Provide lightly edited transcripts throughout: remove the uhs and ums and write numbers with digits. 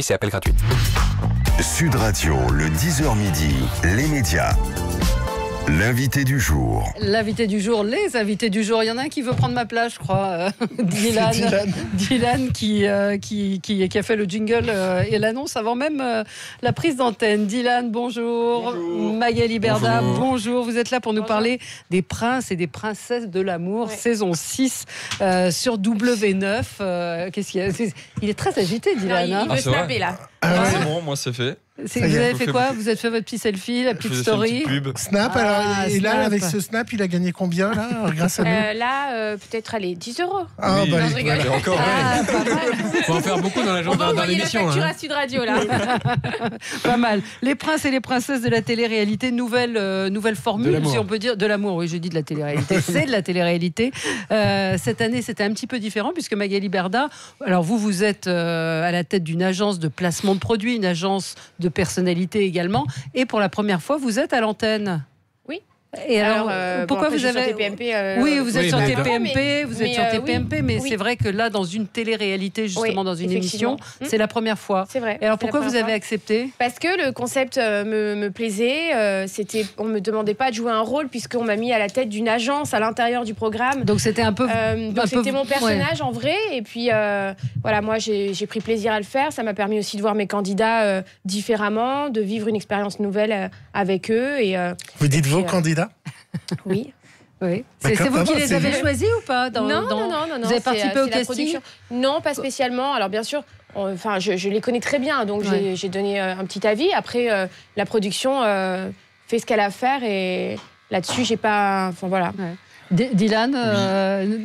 Mais c'est appel gratuit. Sud Radio, le 10h midi, les médias. L'invité du jour. L'invité du jour, les invités du jour. Il y en a un qui veut prendre ma place, je crois. Dylan qui a fait le jingle et l'annonce avant même la prise d'antenne. Dylan, bonjour. Magali Berda, bonjour. Vous êtes là pour nous parler des princes et des princesses de l'amour, saison 6 sur W9. Qu'est-ce qu'il y a ? Il est très agité, Dylan. Il veut snapper là. C'est bon, moi c'est fait. Vous avez fait quoi ? Vous avez fait votre petit selfie, la petite story. Snap, alors, et là, avec ce Snap, il a gagné combien là, grâce à nous Là, peut-être, allez, 10 €. Ah, non, je rigole. Encore, Il faut en faire beaucoup dans l'émission. On va envoyer la facture à Sud Radio, là. Pas mal. Les princes et les princesses de la télé-réalité, nouvelle formule, si on peut dire. De l'amour, oui, je dis de la télé-réalité. C'est de la télé-réalité. Cette année, c'était un petit peu différent, puisque Magali Berda, alors vous êtes à la tête d'une agence de placement de produits, une agence de personnalité également, et pour la première fois, vous êtes à l'antenne. Oui. Et alors, pourquoi bon, vous avez... sur TPMP, oui, vous êtes sur d'accord. TPMP, vous êtes sur TPMP, mais oui. c'est vrai que là, dans une télé-réalité, justement, dans une émission, c'est la première fois. C'est vrai. Et alors, pourquoi vous avez accepté ? Parce que le concept me plaisait. On me demandait pas de jouer un rôle, puisqu'on m'a mis à la tête d'une agence à l'intérieur du programme. Donc c'était un peu... c'était mon personnage en vrai. Et puis, voilà, moi, j'ai pris plaisir à le faire. Ça m'a permis aussi de voir mes candidats différemment, de vivre une expérience nouvelle avec eux. Et, vous dites vos candidats ? Oui. Oui. C'est vous qui les avez choisis ou pas Non. Vous avez participé au casting ? Non, pas spécialement. Alors bien sûr, je les connais très bien, donc j'ai donné un petit avis. Après, la production fait ce qu'elle a à faire et là-dessus, j'ai pas... Enfin voilà. Ouais. Dylan,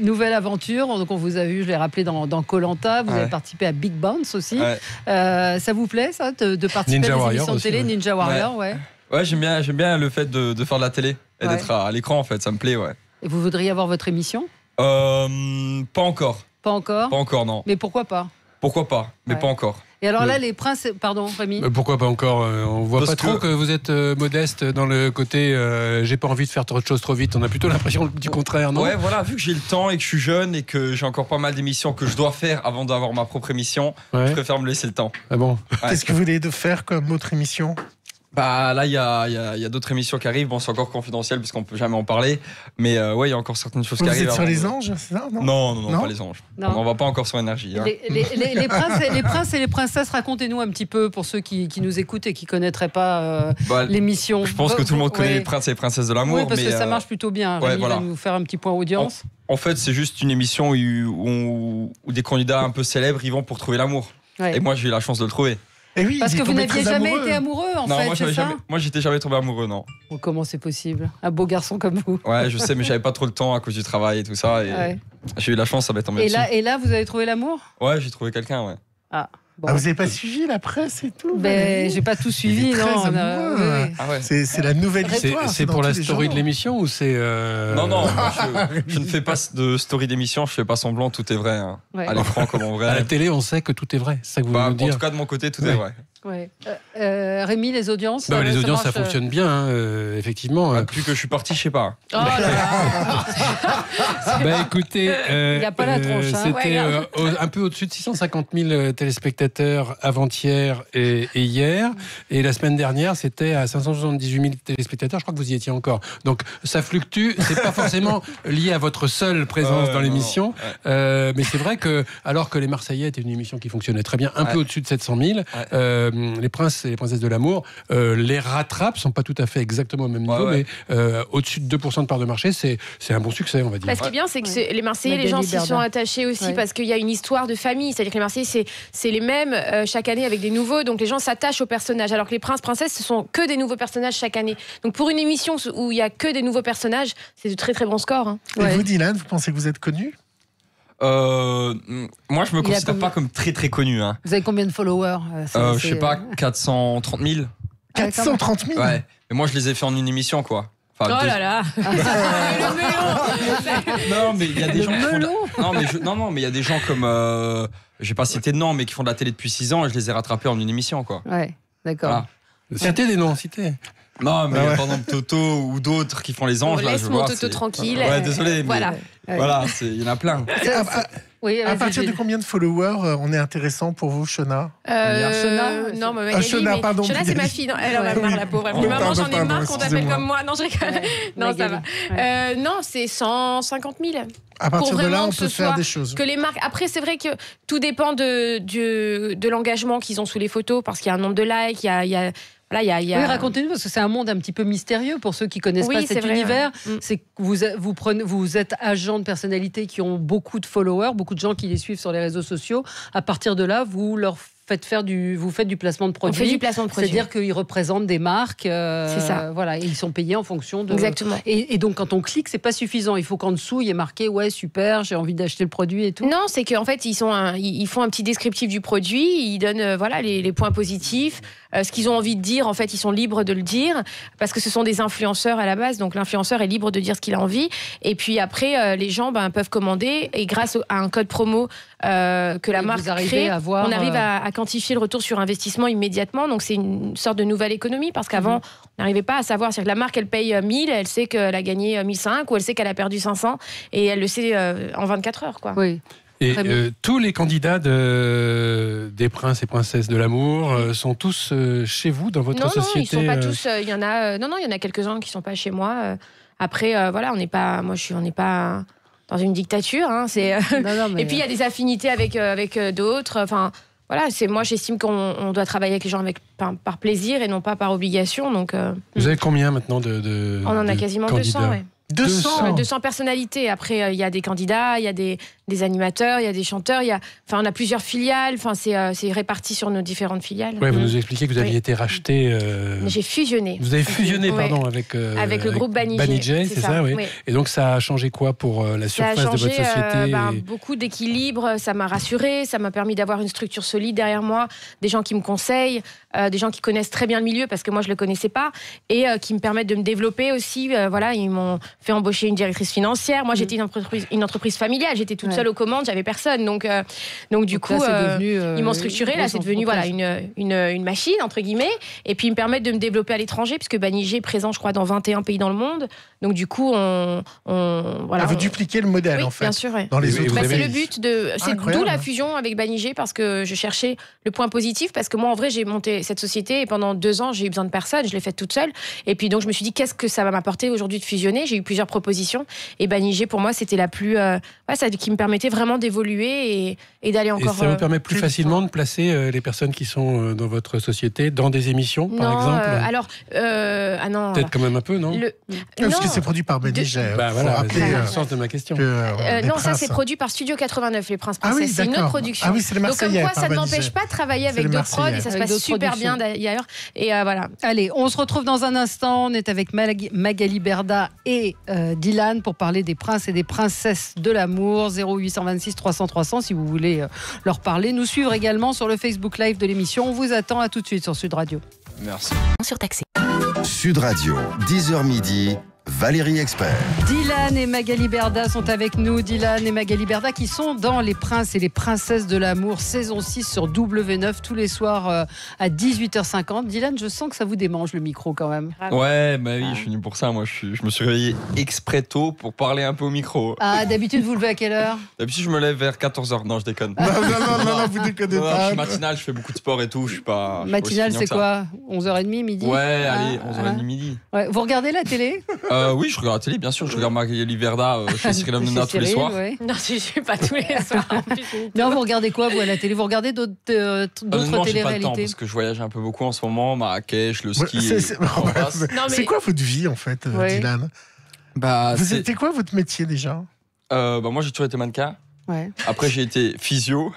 nouvelle aventure. Donc on vous a vu, je l'ai rappelé dans Koh-Lanta. Vous avez participé à Big Bounce aussi. Ouais. Ça vous plaît ça, de participer à des émissions de télé, Ninja Warrior, Ouais, j'aime bien le fait de faire de la télé et d'être à l'écran, en fait, ça me plaît, ouais. Et vous voudriez avoir votre émission ? Pas encore. Pas encore ? Pas encore, non. Mais pourquoi pas ? Pourquoi pas, mais pas encore. Et alors là, les princes... Pardon, Rémi ? Pourquoi pas encore ? On voit pas trop que vous êtes modeste dans le côté j'ai pas envie de faire trop de choses trop vite. On a plutôt l'impression du contraire, non ? Ouais, voilà, vu que j'ai le temps et que je suis jeune et que j'ai encore pas mal d'émissions que je dois faire avant d'avoir ma propre émission, je préfère me laisser le temps. Ah bon ? Qu'est-ce que vous voulez faire comme autre émission ? Bah là, il y a d'autres émissions qui arrivent. Bon, c'est encore confidentiel puisqu'on peut jamais en parler. Mais ouais, il y a encore certaines choses qui arrivent. Vous êtes sur les anges, c'est ça ? Non, pas les anges. Non. On va pas encore sur énergie. Hein. Les princes et les princesses, racontez-nous un petit peu pour ceux qui nous écoutent et qui connaîtraient pas l'émission. Je pense que tout le monde connaît les princes et les princesses de l'amour. Oui, parce que ça marche plutôt bien. Rémi va nous faire un petit point audience. En fait, c'est juste une émission où des candidats un peu célèbres y vont pour trouver l'amour. Ouais. Et moi, j'ai eu la chance de le trouver. Et oui, parce que vous n'aviez jamais été amoureux, en fait, moi, j'étais jamais tombé amoureux, non. Oh, comment c'est possible ? Un beau garçon comme vous. Ouais, je sais, mais j'avais pas trop le temps à cause du travail et tout ça. Et j'ai eu la chance, ça m'est tombé dessus. Et là, vous avez trouvé l'amour ? Ouais, j'ai trouvé quelqu'un, ouais. Ah. Bon. Vous n'avez pas suivi la presse et tout ? J'ai pas tout suivi, non. C'est la nouvelle histoire. C'est pour la story de l'émission ou c'est... Non, je ne fais pas de story d'émission, je fais pas semblant, tout est vrai. Hein. À l'écran comme en vrai. À la télé, on sait que tout est vrai, c'est ça que vous voulez nous dire ? En tout cas, de mon côté, tout est vrai. Ouais. Rémi, les audiences les audiences, ça fonctionne bien, effectivement. Depuis que je suis parti, je sais pas. Oh là là. Écoutez, il n'y a pas la tronche. C'était un peu au-dessus de 650 000 téléspectateurs avant-hier et hier. Et la semaine dernière, c'était à 578 000 téléspectateurs. Je crois que vous y étiez encore. Donc ça fluctue. C'est pas forcément lié à votre seule présence dans l'émission. Mais c'est vrai que, alors que les Marseillais étaient une émission qui fonctionnait très bien, un peu au-dessus de 700 000, les princes et les princesses de l'amour les rattrapent, sont pas tout à fait exactement au même niveau, mais au-dessus de 2% de part de marché, c'est un bon succès, on va dire. Ce qui est bien, c'est que les Marseillais, les gens s'y sont attachés aussi parce qu'il y a une histoire de famille. C'est-à-dire que les Marseillais, c'est les mêmes chaque année avec des nouveaux, donc les gens s'attachent aux personnages. Alors que les princes, princesses, ce sont que des nouveaux personnages chaque année. Donc pour une émission où il y a que des nouveaux personnages, c'est de très très bons scores. Hein. Et vous, Dylan, vous pensez que vous êtes connu ? Moi, je me considère pas comme très très connu. Hein. Vous avez combien de followers ? Je sais pas, 430 000. 430 000 ? Ouais. Mais moi, je les ai fait en une émission, quoi. Enfin, là là. Le melon. Non, mais il y a des gens qui font mais il y a des gens comme je vais pas citer de nom, mais qui font de la télé depuis 6 ans et je les ai rattrapés en une émission, quoi. Ouais, d'accord. Voilà. Citez des noms, citez. Non, mais par exemple Toto ou d'autres qui font les anges. Laisse mon Toto tranquille. Ouais, désolé. Voilà. Voilà, il y en a plein. Oui, à partir de combien de followers on est intéressant pour vous, Shona? Shona non, mais Magali, Shona, pardon. Shona, c'est ma fille. Non, elle en a marre, la pauvre. Maman, j'en ai marre qu'on t'appelle comme moi. Non, je rigole. Non, ça va. Non, c'est 150 000. À partir de là, on peut faire des choses. Que les marques. Après, c'est vrai que tout dépend de l'engagement qu'ils ont sous les photos, parce qu'il y a un nombre de likes, il y a Oui, racontez-nous, parce que c'est un monde un petit peu mystérieux pour ceux qui connaissent pas cet univers. C'est que vous êtes agent de personnalités qui ont beaucoup de followers, beaucoup de gens qui les suivent sur les réseaux sociaux. À partir de là, vous faites du placement de produits. On fait du placement de produits. C'est-à-dire qu'ils représentent des marques. C'est ça. Voilà, et ils sont payés en fonction de. Exactement. Et donc, quand on clique, c'est pas suffisant. Il faut qu'en dessous, il y ait marqué ouais, super, j'ai envie d'acheter le produit et tout. Non, c'est qu'en fait, ils font un petit descriptif du produit. Ils donnent les points positifs. Ce qu'ils ont envie de dire, en fait, ils sont libres de le dire parce que ce sont des influenceurs à la base. Donc, l'influenceur est libre de dire ce qu'il a envie. Et puis après, les gens peuvent commander et grâce à un code promo que la marque crée, on arrive à quantifier le retour sur investissement immédiatement. Donc, c'est une sorte de nouvelle économie parce qu'avant, on n'arrivait pas à savoir. C'est-à-dire que la marque, elle paye 1000, elle sait qu'elle a gagné 1005 ou elle sait qu'elle a perdu 500 et elle le sait en 24 heures, quoi. Oui. Et tous les candidats des princes et princesses de l'amour sont tous chez vous, dans votre société? Non, ils sont pas tous. Il y en a. il y en a quelques-uns qui sont pas chez moi. Après, on n'est pas. On n'est pas dans une dictature. Hein, Et puis il y a des affinités avec d'autres. Enfin, voilà. Moi, j'estime qu'on doit travailler avec les gens par plaisir et non pas par obligation. Donc. Vous avez combien maintenant de On en a quasiment candidats? 200. Ouais. 200 personnalités. Après, il y a des candidats, il y a des animateurs, il y a des chanteurs. On a plusieurs filiales. C'est réparti sur nos différentes filiales. Ouais, vous nous expliquez que vous aviez été racheté. J'ai fusionné. Vous avez fusionné, pardon, avec le groupe Banijay, c'est ça, oui. Et donc, ça a changé quoi pour la surface de votre société? Beaucoup d'équilibre. Ça m'a rassurée. Ça m'a permis d'avoir une structure solide derrière moi, des gens qui me conseillent, des gens qui connaissent très bien le milieu parce que moi, je le connaissais pas, et qui me permettent de me développer aussi. Ils m'ont fait embaucher une directrice financière. Moi, j'étais une entreprise familiale. J'étais toute seule aux commandes. J'avais personne. Donc du coup, ils m'ont structuré. Là, c'est devenu une machine, entre guillemets. Et puis, ils me permettent de me développer à l'étranger, puisque Banijay est présent, je crois, dans 21 pays dans le monde. Donc, du coup, vous dupliquez le modèle, en fait. Bien sûr, dans les autres c'est le but. C'est d'où la fusion avec Banijay, parce que je cherchais le point positif. Parce que moi, en vrai, j'ai monté cette société et pendant 2 ans, j'ai eu besoin de personne. Je l'ai faite toute seule. Et puis, donc, je me suis dit, qu'est-ce que ça va m'apporter aujourd'hui de fusionner? J'ai eu plusieurs propositions. Et Banijay, pour moi, c'était la plus... qui me permettait vraiment d'évoluer et d'aller encore... Et ça vous permet plus facilement de placer les personnes qui sont dans votre société dans des émissions, par exemple? Non. Peut-être quand même un peu, non? Parce que c'est produit par Banijay. C'est le sens de ma question. Non, ça, c'est produit par Studio 89, Les Princes Princesses. C'est une autre production. Ah oui, c'est le Marseillais. Donc, comme quoi, ça ne m'empêche pas de travailler avec d'autres prods et ça se passe super bien d'ailleurs. Et voilà. Allez, on se retrouve dans un instant. On est avec Magali Berda et Dylan pour parler des princes et des princesses de l'amour. 0826 300 300 si vous voulez leur parler. Nous suivre également sur le Facebook Live de l'émission. On vous attend. À tout de suite sur Sud Radio. Merci. Surtaxé. Sud Radio, 10h midi. Valérie Expert. Dylan et Magali Berda sont avec nous. Dylan et Magali Berda qui sont dans Les Princes et les Princesses de l'amour, saison 6 sur W9 tous les soirs à 18h50. Dylan, je sens que ça vous démange le micro quand même. Ouais, oui, je suis venu pour ça. Moi, je me suis réveillé exprès tôt pour parler un peu au micro. Ah, d'habitude, vous levez à quelle heure? D'habitude, je me lève vers 14h. Non, je déconne. Non, vous déconnez pas. Je suis matinal, je fais beaucoup de sport et tout. Je suis pas. Matinal, c'est quoi? 11h30, midi? Ouais, allez, 11h30, midi. Ouais. Vous regardez la télé? Oui, je regarde la télé, bien sûr. Je regarde Magali Berda chez Cyril Hanouna tous les soirs. Ouais. Non, je ne suis pas tous les soirs. Non, vous regardez quoi, vous, à la télé? Vous regardez d'autres téléréalités? J'ai pas le temps parce que je voyage un peu beaucoup en ce moment. Marrakech, le ski. C'est quoi votre vie, en fait, Dylan? C'était quoi votre métier déjà? Moi, j'ai toujours été mannequin. Ouais. Après, j'ai été physio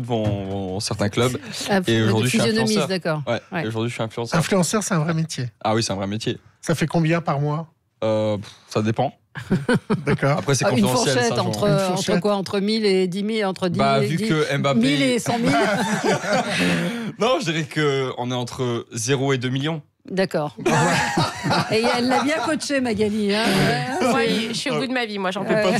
devant certains clubs. Et aujourd'hui, je suis influenceur. D'accord. Ouais. Et aujourd'hui, je suis influenceur. Influenceur, c'est un vrai métier. Ah oui, c'est un vrai métier. Ça fait combien par mois? Ça dépend. D'accord. Après, c'est confidentiel. Une fourchette, entre quoi? Entre 1000 et 10 000? Entre 10 vu que Mbappé... 1000 et 100 000. Non, je dirais qu'on est entre 0 et 2 millions. D'accord. Et elle l'a bien coaché, Magali. Hein. Oui, je suis au bout de ma vie, moi, j'en peux pas.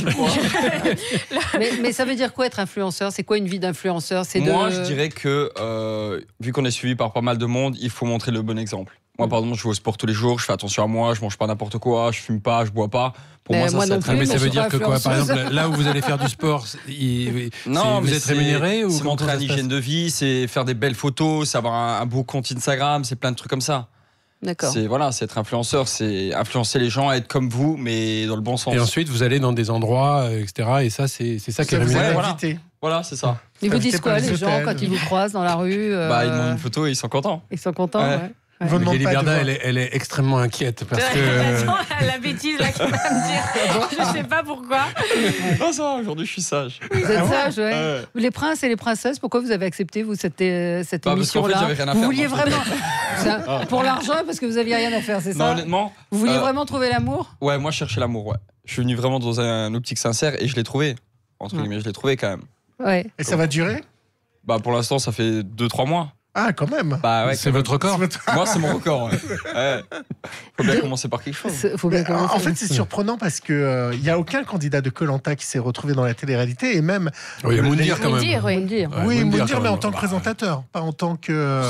Mais ça veut dire quoi être influenceur? C'est quoi une vie d'influenceur? Moi, je dirais que, vu qu'on est suivi par pas mal de monde, il faut montrer le bon exemple. Moi, pardon, je vais au sport tous les jours, je fais attention à moi, je mange pas n'importe quoi, je fume pas, je bois pas. Pour moi, ça, c'est mais ça veut dire que quoi? Par exemple, là où vous allez faire du sport, vous êtes rémunéré ou c'est montrer une hygiène de vie, c'est faire des belles photos, c'est avoir un beau compte Instagram, c'est plein de trucs comme ça. D'accord. C'est être influenceur, c'est influencer les gens à être comme vous, mais dans le bon sens. Et ensuite, vous allez dans des endroits, etc. Et ça, c'est ça qui est rémunéré. Voilà, c'est ça. Ils vous disent quoi, les gens, quand ils vous croisent dans la rue? Ils demandent une photo et ils sont contents. Ils sont contents, ouais. Magali Berda, elle est extrêmement inquiète parce que... La bêtise là qu'il va me dire. Je sais pas pourquoi. Non, ça va, aujourd'hui je suis sage. Vous êtes sage, ouais. Les princes et les princesses, pourquoi vous avez accepté vous cette émission-là? Parce qu'en fait, j'avais rien à faire. Vous vouliez vraiment pour l'argent parce que vous aviez rien à faire, c'est ça? Non, honnêtement. Vous vouliez vraiment trouver l'amour? Ouais, moi je cherchais l'amour. Ouais. Je suis venu vraiment dans un optique sincère et je l'ai trouvé. Entre guillemets, je l'ai trouvé quand même. Ouais. Et ça va durer? Pour l'instant, ça fait 2-3 mois. Ah, quand même. C'est votre record. Moi, c'est mon record. Ouais. Faut bien commencer par quelque chose. En fait, c'est surprenant parce que il y a aucun candidat de Koh-Lanta qui s'est retrouvé dans la télé-réalité et même. Il y a Moundir quand même. Oui, Moundir, mais en tant que présentateur, pas en tant que.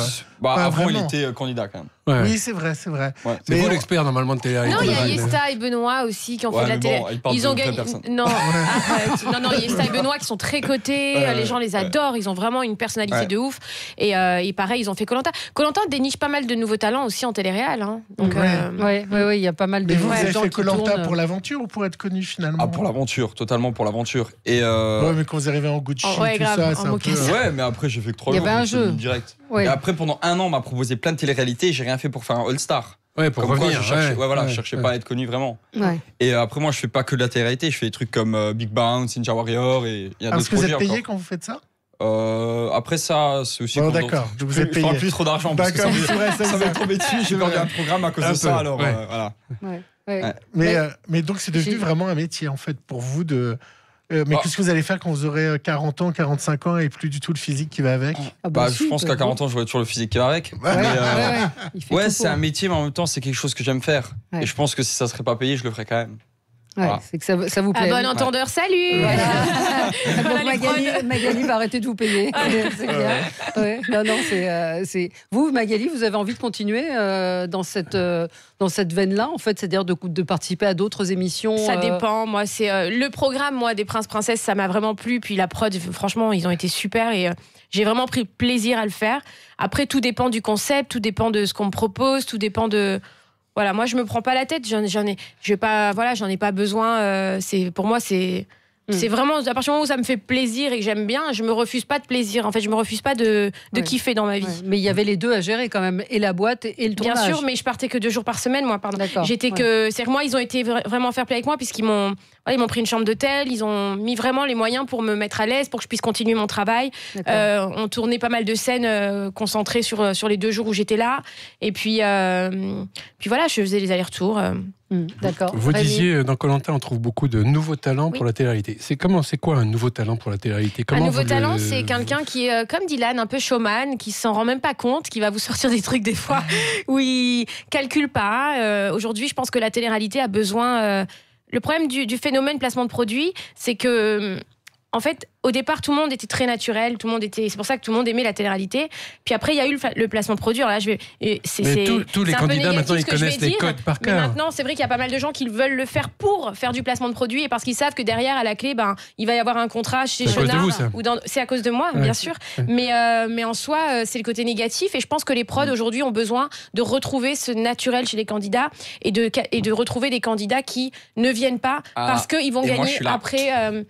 Avant, il était candidat quand même. Ouais. Oui, c'est vrai. Ouais. C'est vous l'expert normalement de télé-réalité. Non, il y a Yesta et Benoît aussi qui ont fait de la télé. Ils ont gagné. Non, arrête. Non, Yesta et Benoît qui sont très cotés. Les gens les adorent. Ils ont vraiment une personnalité de ouf. Et pareil, ils ont fait Koh-Lanta. Koh-Lanta déniche pas mal de nouveaux talents aussi en télé-réal. Donc, il y a pas mal de. Mais vous avez fait Koh-Lanta pour l'aventure ou pour être connu finalement? Ah, pour l'aventure, totalement pour l'aventure. Et ouais, mais quand vous arrivez en Gucci, tout ça, c'est un peu. Ouais, mais après j'ai fait que 3 jours. Il y avait un jeu direct. Et après, pendant 1 an, on m'a proposé plein de télé-réalités et j'ai rien fait pour faire un All-Star. Ouais, pour revenir. Je cherchais pas à être connu vraiment. Ouais. Et après, moi, je fais pas que de la télé-réalité, je fais des trucs comme Big Bang, Ninja Warrior et il y a d'autres projets. Est-ce que vous êtes payé quand vous faites ça? Après ça, c'est aussi. Bon, d'accord, vous êtes payé. Je plus trop d'argent. D'accord, c'est vrai, ça va être trop bêtu. J'ai perdu un programme à cause de ça, alors voilà. Mais donc, c'est devenu vraiment un métier en fait pour vous de. Mais qu'est-ce que vous allez faire quand vous aurez 40 ans, 45 ans et plus du tout le physique qui va avec? Je pense qu'à 40 ans, j'aurai toujours le physique qui va avec. Ouais, c'est un métier, mais en même temps, c'est quelque chose que j'aime faire. Et je pense que si ça serait pas payé, je le ferais quand même. Ouais, c'est que ça vous plaît. Bon entendeur, salut. Magali va arrêter de vous payer. C'est clair. Non, c'est vous, Magali, vous avez envie de continuer dans cette veine-là, en fait, c'est-à-dire de participer à d'autres émissions. Ça dépend. Moi, c'est le programme, des Princes Princesses, ça m'a vraiment plu. Puis la prod, franchement, ils ont été super et j'ai vraiment pris plaisir à le faire. Après, tout dépend du concept, tout dépend de ce qu'on me propose, tout dépend de. Voilà, moi je me prends pas la tête, j'en ai pas besoin. Pour moi c'est vraiment à partir du moment où ça me fait plaisir et que j'aime bien, je me refuse pas de plaisir. En fait, je me refuse pas de kiffer dans ma vie. Mais il y avait les deux à gérer quand même, et la boîte et le tournage. Bien sûr, mais je partais que 2 jours par semaine, moi. Pardon. C'est que moi, ils ont été vraiment fair play avec moi puisqu'ils m'ont pris une chambre d'hôtel, ils ont mis vraiment les moyens pour me mettre à l'aise, pour que je puisse continuer mon travail. On tournait pas mal de scènes concentrées sur les 2 jours où j'étais là. Et puis voilà, je faisais les allers-retours. D'accord. Vous disiez, dans Koh-Lanta, on trouve beaucoup de nouveaux talents pour la télé-réalité. C'est quoi un nouveau talent pour la télé-réalité? Un nouveau talent, c'est quelqu'un qui est, comme Dylan, un peu showman, qui s'en rend même pas compte, qui va vous sortir des trucs des fois où il calcule pas. Aujourd'hui, je pense que la télé-réalité a besoin... Le problème du phénomène placement de produits, c'est que... En fait, au départ, tout le monde était très naturel, c'est pour ça que tout le monde aimait la télé-réalité. Puis après, il y a eu le placement de produit. Alors là, tous les candidats maintenant, ils connaissent les codes par cœur. Mais maintenant, c'est vrai qu'il y a pas mal de gens qui veulent le faire pour faire du placement de produit et parce qu'ils savent que derrière, à la clé, il va y avoir un contrat chez Chenard. C'est à cause de moi, bien sûr. Mais en soi, c'est le côté négatif. Et je pense que les prods aujourd'hui ont besoin de retrouver ce naturel chez les candidats et de retrouver des candidats qui ne viennent pas parce qu'ils vont gagner après.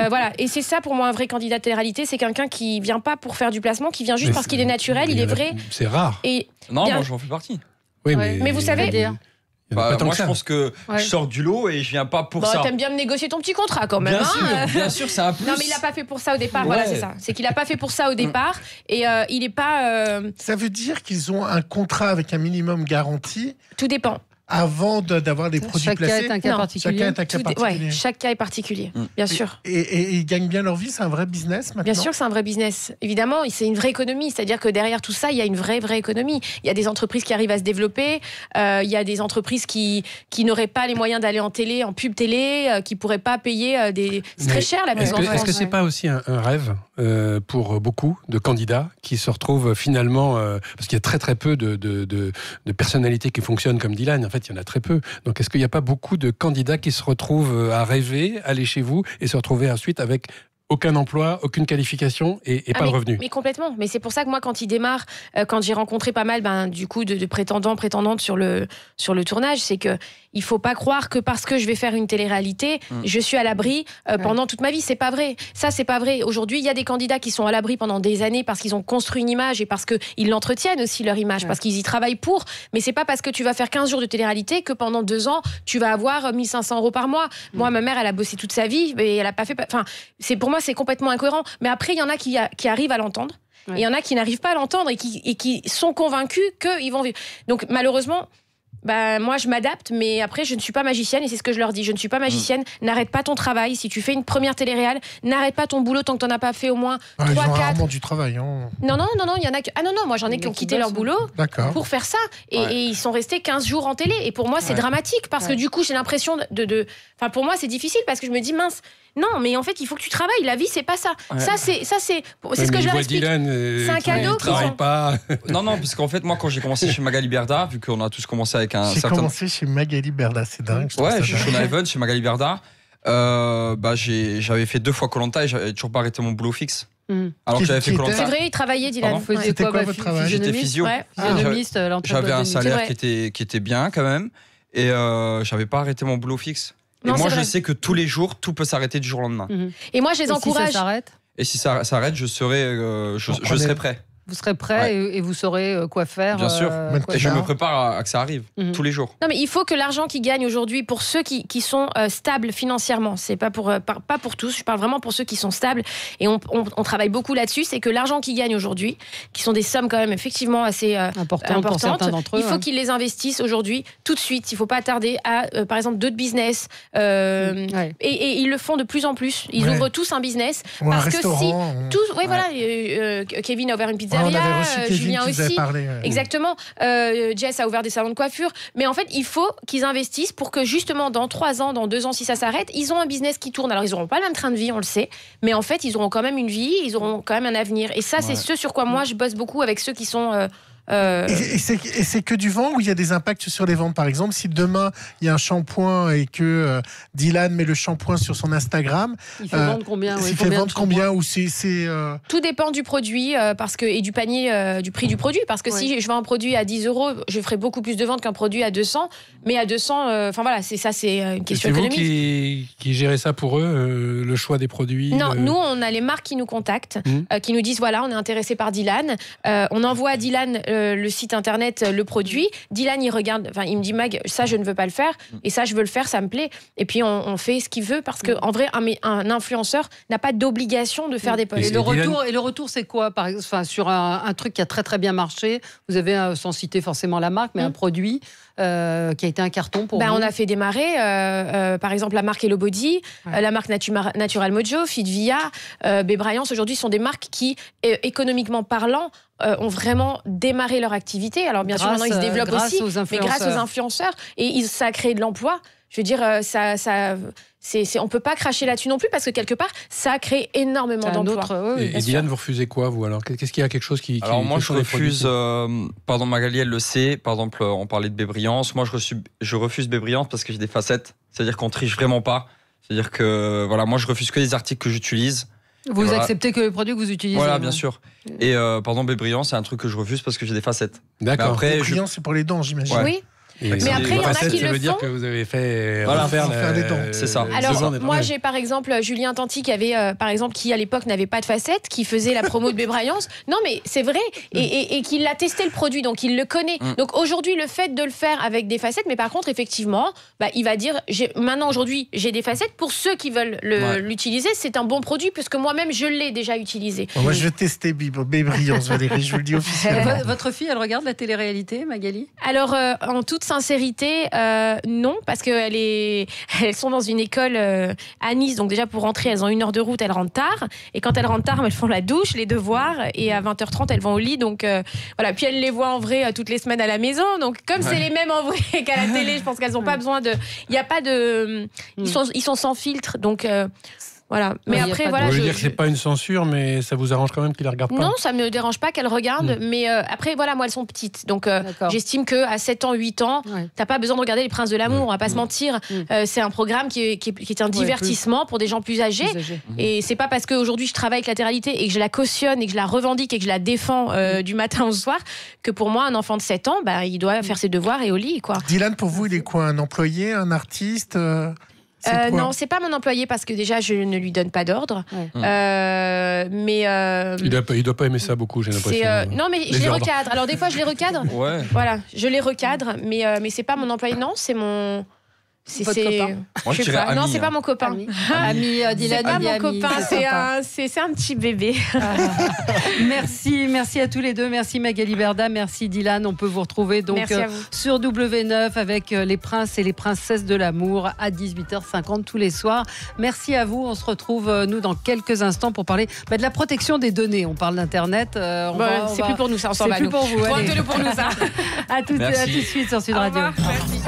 Voilà. Et c'est ça pour moi un vrai candidat de télé-réalité, c'est quelqu'un qui vient pas pour faire du placement, qui vient juste parce qu'il est naturel, il est vrai. C'est rare. Non, moi j'en fais partie. Oui, mais vous savez. Moi je pense que je sors du lot et je viens pas pour ça. T'aimes bien me négocier ton petit contrat quand même. Bien sûr, c'est un plus. Non mais il a pas fait pour ça au départ, voilà c'est ça. C'est qu'il a pas fait pour ça au départ et il est pas... Ça veut dire qu'ils ont un contrat avec un minimum garanti? Tout dépend. avant d'avoir des produits placés. Chaque cas est un cas particulier. Chacun est un cas particulier. Ouais, chaque cas est particulier, bien sûr. Et ils gagnent bien leur vie, c'est un vrai business maintenant. Bien sûr que c'est un vrai business. Évidemment, c'est une vraie économie. C'est-à-dire que derrière tout ça, il y a une vraie économie. Il y a des entreprises qui arrivent à se développer. Il y a des entreprises qui n'auraient pas les moyens d'aller en télé, en pub télé, qui pourraient pas payer c'est très cher la pub en France. Est-ce que c'est pas aussi un rêve pour beaucoup de candidats qui se retrouvent finalement, parce qu'il y a très peu de personnalités qui fonctionnent comme Dylan. En fait, il y en a très peu. Donc, est-ce qu'il n'y a pas beaucoup de candidats qui se retrouvent à rêver, aller chez vous et se retrouver ensuite avec aucun emploi, aucune qualification et pas de revenus? Mais complètement. Mais c'est pour ça que moi, quand il démarre, quand j'ai rencontré pas mal du coup, de prétendantes sur le tournage, c'est que il faut pas croire que parce que je vais faire une télé-réalité, je suis à l'abri pendant toute ma vie. C'est pas vrai. Ça, c'est pas vrai. Aujourd'hui, il y a des candidats qui sont à l'abri pendant des années parce qu'ils ont construit une image et parce qu'ils l'entretiennent aussi, leur image, parce qu'ils y travaillent pour. Mais c'est pas parce que tu vas faire 15 jours de télé-réalité que pendant 2 ans, tu vas avoir 1 500 € par mois. Moi, ma mère, elle a bossé toute sa vie, mais elle a pas fait... Enfin, pour moi, c'est complètement incohérent. Mais après, il y en a qui arrivent à l'entendre. Et il y en a qui n'arrivent pas à l'entendre et qui sont convaincus qu'ils vont vivre. Donc, malheureusement... moi je m'adapte, mais après je ne suis pas magicienne et c'est ce que je leur dis, je ne suis pas magicienne. N'arrête pas ton travail. Si tu fais une première télé-réal, n'arrête pas ton boulot tant que tu n'en as pas fait au moins 3-4. Ils ont rarement du travail. Hein. Non, il y en a que... Ah non, moi j'en ai qui ont quitté leur boulot pour faire ça et ils sont restés 15 jours en télé et pour moi c'est dramatique parce que du coup j'ai l'impression Enfin pour moi c'est difficile parce que je me dis mince, non mais en fait il faut que tu travailles, la vie c'est pas ça. Ça c'est ce que je leur explique. C'est un cadeau qu'ils ont. Pas. Non, parce qu'en fait moi quand j'ai commencé chez Magali Berda, vu qu'on a tous commencé avec un certain... J'ai commencé chez Magali Berda, c'est dingue. Je suis chez Even, chez Magali Berda. J'avais fait 2 fois Koh-Lanta et j'avais toujours pas arrêté mon boulot fixe. Alors que j'avais fait Koh-Lanta. C'est vrai, il travaillait, Dylan. C'était quoi votre travail? J'étais physio. J'avais un salaire qui était bien quand même et j'avais pas arrêté mon boulot fixe. Et moi je sais que tous les jours tout peut s'arrêter du jour au lendemain. Et moi je les encourage. Si ça s'arrête? Et si ça s'arrête, je serai prêt. Vous serez prêt et vous saurez quoi faire. Bien sûr. Et je me prépare à que ça arrive tous les jours. Non, mais il faut que l'argent qu'ils gagnent aujourd'hui, pour ceux qui sont stables financièrement, c'est pas pour tous, je parle vraiment pour ceux qui sont stables, et on travaille beaucoup là-dessus, c'est que l'argent qu'ils gagnent aujourd'hui, qui sont des sommes quand même effectivement assez importantes, pour certains d'entre eux, il faut qu'ils les investissent aujourd'hui, tout de suite. Il faut pas tarder à, par exemple, d'autres business. Et ils le font de plus en plus. Ils ouvrent tous un business. Ou parce un que restaurant, si... Voilà, Kevin a ouvert une pizzeria. On avait reçu Kevin Julien aussi. Exactement. Jess a ouvert des salons de coiffure. Mais en fait, il faut qu'ils investissent pour que justement, dans 3 ans, dans 2 ans, si ça s'arrête, ils ont un business qui tourne. Alors, ils n'auront pas le même train de vie, on le sait. Mais en fait, ils auront quand même une vie, ils auront quand même un avenir. Et ça, c'est ce sur quoi moi, je bosse beaucoup avec ceux qui sont... Et c'est que du vent ou il y a des impacts sur les ventes? Par exemple, si demain il y a un shampoing et que Dylan met le shampoing sur son Instagram, il fait vendre combien? Il fait vendre combien? Ou c'est Tout dépend du produit et du panier, du prix du produit. Parce que si je vends un produit à 10 €, je ferai beaucoup plus de ventes qu'un produit à 200. Mais à 200, enfin voilà, c'est une question économique. C'est vous qui gérez ça pour eux, le choix des produits? Non, nous on a les marques qui nous contactent, qui nous disent voilà, on est intéressé par Dylan. On envoie à Dylan le site internet, le produit. Dylan, il regarde, enfin, il me dit Mag, ça je ne veux pas le faire, et ça je veux le faire, ça me plaît. Et puis on fait ce qu'il veut parce que en vrai, un influenceur n'a pas d'obligation de faire des posts. Et le retour, c'est quoi, par exemple, enfin, sur un truc qui a très très bien marché? Vous avez, sans citer forcément la marque, mais un produit qui a été un carton pour vous. On a fait démarrer, par exemple, la marque Hello Body, la marque Natural Mojo, Fitvia, Bébrayance. Aujourd'hui, sont des marques qui, économiquement parlant, ont vraiment démarré leur activité. Alors bien sûr, maintenant ils se développent aussi, mais grâce aux influenceurs. Et ça a créé de l'emploi. Je veux dire, on peut pas cracher là-dessus non plus parce que quelque part, ça a créé énormément d'emplois. Et Dylan, vous refusez quoi, vous alors? Qu'est-ce qu'il y a quelque chose qui... Alors moi, je refuse... pardon, Magali, elle le sait. Par exemple, on parlait de Bébrillance. Moi, je refuse Bébrillance parce que j'ai des facettes. C'est-à-dire qu'on triche vraiment pas. C'est-à-dire que, voilà, moi, je refuse que les articles que j'utilise. Vous acceptez que les produits que vous utilisez? Voilà, bien sûr. Et pardon, Bébrillance, c'est un truc que je refuse parce que j'ai des facettes. D'accord. Bébrillance, c'est pour les dents, j'imagine. Oui. Mais après, il y en a qui ça le veut dire font. que vous avez fait faire des dents. C'est ça. Alors, moi, j'ai par exemple Julien Tanti qui avait, par exemple, qui à l'époque n'avait pas de facettes, qui faisait la promo de Bébrayance. Non, mais c'est vrai. Et qu'il a testé le produit, donc il le connaît. Donc aujourd'hui, le fait de le faire avec des facettes, mais par contre, effectivement, il va dire maintenant, aujourd'hui, j'ai des facettes. Pour ceux qui veulent l'utiliser, c'est un bon produit, puisque moi-même, je l'ai déjà utilisé. Moi, je vais tester Bébrillance, Valérie, je vous le dis officiellement. Votre fille, elle regarde la télé-réalité, Magali? Alors, en toute sincérité, non, parce qu'elles sont dans une école à Nice, donc déjà pour rentrer, elles ont 1 heure de route, elles rentrent tard, et quand elles rentrent tard, elles font la douche, les devoirs, et à 20h30, elles vont au lit, donc voilà. Puis elles les voient en vrai toutes les semaines à la maison, donc comme c'est les mêmes en vrai qu'à la télé, je pense qu'elles n'ont pas besoin de... Il n'y a pas de... Ils sont sans filtre, donc... Voilà. Mais après, voilà. Je veux dire que c'est pas une censure, mais ça vous arrange quand même qu'ils la regardent pas. Non, ça me dérange pas qu'elles regardent, mais après, voilà, moi, elles sont petites. Donc, j'estime qu'à 7 ans, 8 ans, t'as pas besoin de regarder Les Princes de l'amour, on va pas se mentir. C'est un programme qui est un divertissement pour des gens plus âgés. Et c'est pas parce qu'aujourd'hui, je travaille avec la télé-réalité et que je la cautionne et que je la revendique et que je la défends du matin au soir, que pour moi, un enfant de 7 ans, il doit faire ses devoirs et au lit, quoi. Dylan, pour vous, il est quoi? Un employé, un artiste? Non, c'est pas mon employé parce que déjà je ne lui donne pas d'ordre. Mais il doit pas aimer ça beaucoup, j'ai l'impression. Non, mais je les recadre. Alors des fois je les recadre. Voilà, je les recadre, mais c'est pas mon employé. Non, c'est mon. Votre copain. Moi, je dirais ami, non, c'est pas mon copain. Ami Dylan, c'est pas mon copain, c'est un petit bébé. Merci à tous les deux. Merci Magali Berda, merci Dylan. On peut vous retrouver donc sur W9 avec les princes et les princesses de l'amour à 18h50 tous les soirs. Merci à vous. On se retrouve nous dans quelques instants pour parler de la protection des données. On parle d'internet. C'est plus pour nous ça. On s'en va. C'est plus pour vous. Pointez-le pour nous ça. À tout de suite sur Sud Radio. Merci.